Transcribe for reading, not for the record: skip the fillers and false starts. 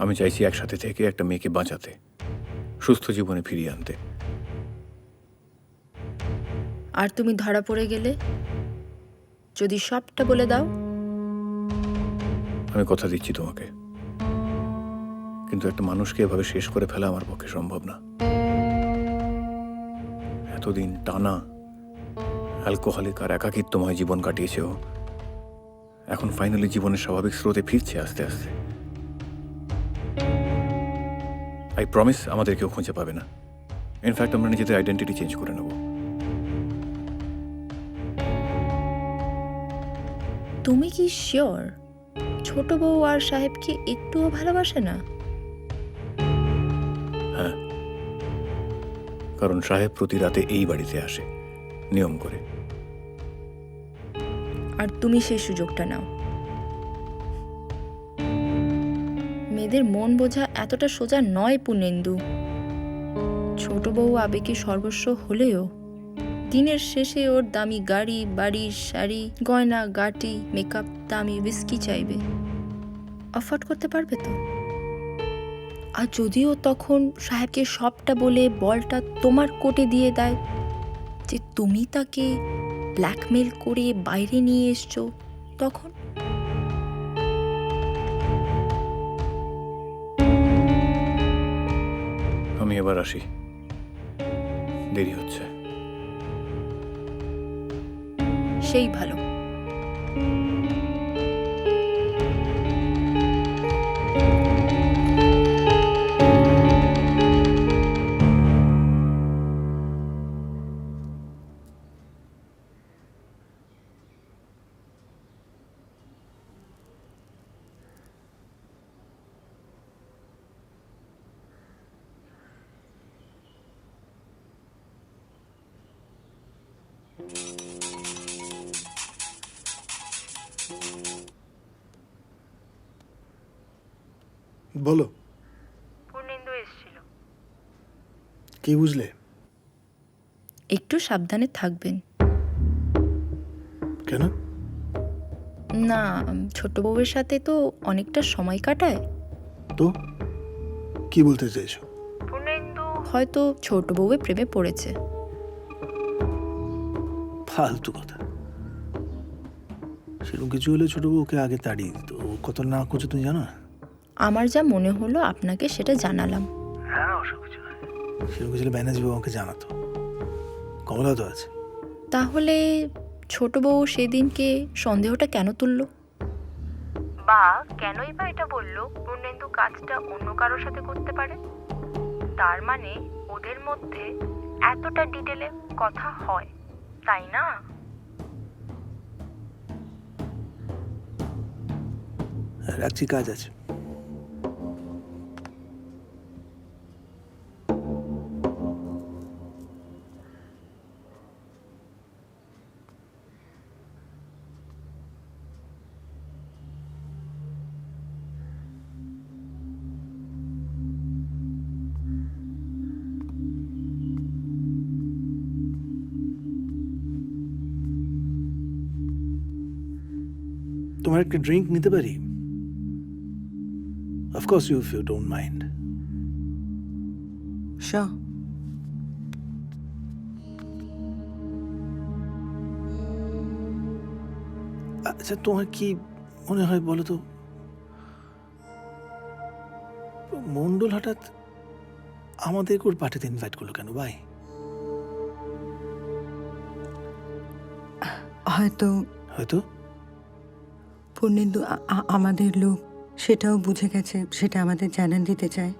আমি চাইছি একসাথে থেকে একটা মেয়েকে বাঁচাতে, সুস্থ জীবনে ফিরিয়ে আনতে। আর তুমি ধরা পড়ে গেলে? যদি সবটা বলে দাও? আমি কথা দিচ্ছি তোমাকে, কিন্তু একটা মানুষকে এভাবে শেষ করে ফেলা আমার পক্ষে সম্ভব না। এতদিন টানা অ্যালকোহলিক আর একাকিত্বময় জীবন কাটিয়েছে ও, এখন ফাইনালি জীবনের স্বাভাবিক স্রোতে ফিরছে আস্তে আস্তে। আই প্রমিস আমাদের কেউ খুঁজে পাবে না। ইনফ্যাক্ট আমরা নিজেদের আইডেন্টিটি চেঞ্জ করে নেব। তুমি কি শিওর ছোট বউ আর সাহেবকে একটুও ভালোবাসে না? হ্যাঁ, কারণ সাহেব প্রতি রাতে এই বাড়িতে আসে নিয়ম করে। আর তুমি সেই সুযোগটা নাও। মেয়েদের মন বোঝা এতটা সোজা নয় পূর্ণেন্দু। ছোট বউ আবেগে সর্বস্ব হলেও দিনের শেষে ওর দামি গাড়ি, বাড়ি, শাড়ি, গয়না, গাটি, মেকআপ, দামি উইস্কি চাইবে। অফোর্ড করতে পারবে তো? আর যদিও তখন সাহেবকে সবটা বলে বলটা তোমার কোর্টে দিয়ে দেয় যে তুমি তাকে ব্ল্যাকমেল করে বাইরে নিয়ে এসছো, তখন? আমি এবার আসি, দেরি হচ্ছে। সেই ভালো। বলো। পূর্ণেন্দু এসেছিল। কি বুঝলে? একটু সাবধানে থাকবেন। কেন? না, ছোট বউয়ের সাথে তো অনেকটা সময় কাটায়। তো কি বলতে চাইছো? পূর্ণেন্দু হয়তো ছোট বউয়ের প্রেমে পড়েছে। ফালতু কথা। সেরকম কিছু হলে ছোট বউকে আগে তাড়িয়ে দিত। ও কত না করছে তুমি জানো না? আমার যা মনে হলো আপনাকে সেটা জানালাম। হ্যাঁ, অসুখ কিছু নয়। সেরকম কিছু হলে ব্যানার্জি বাবু আমাকে জানাতো। কমলা তো আছে। তাহলে ছোট বউ সেদিনকে সন্দেহটা কেন তুলল? বা কেনই বা এটা বলল পূর্ণেন্দু কাজটা অন্য কারোর সাথে করতে পারে? তার মানে ওদের মধ্যে এতটা ডিটেলে কথা হয়, তাই না? রাখছি, কাজ আছে। তোমার একটা ড্রিঙ্ক নিতে পারি? Of course you if you don't mind. Sure. আচ্ছা, তোমার কি মনে হয় বলো তো, মন্ডল হঠাৎ আমাদের ওর পার্টিতে ইনভাইট করলো কেন ভাই? হয়তো হয়তো পূর্ণেন্দু আমাদের লোক সেটাও বুঝে গেছে, সেটা আমাদের জানান দিতে চায়।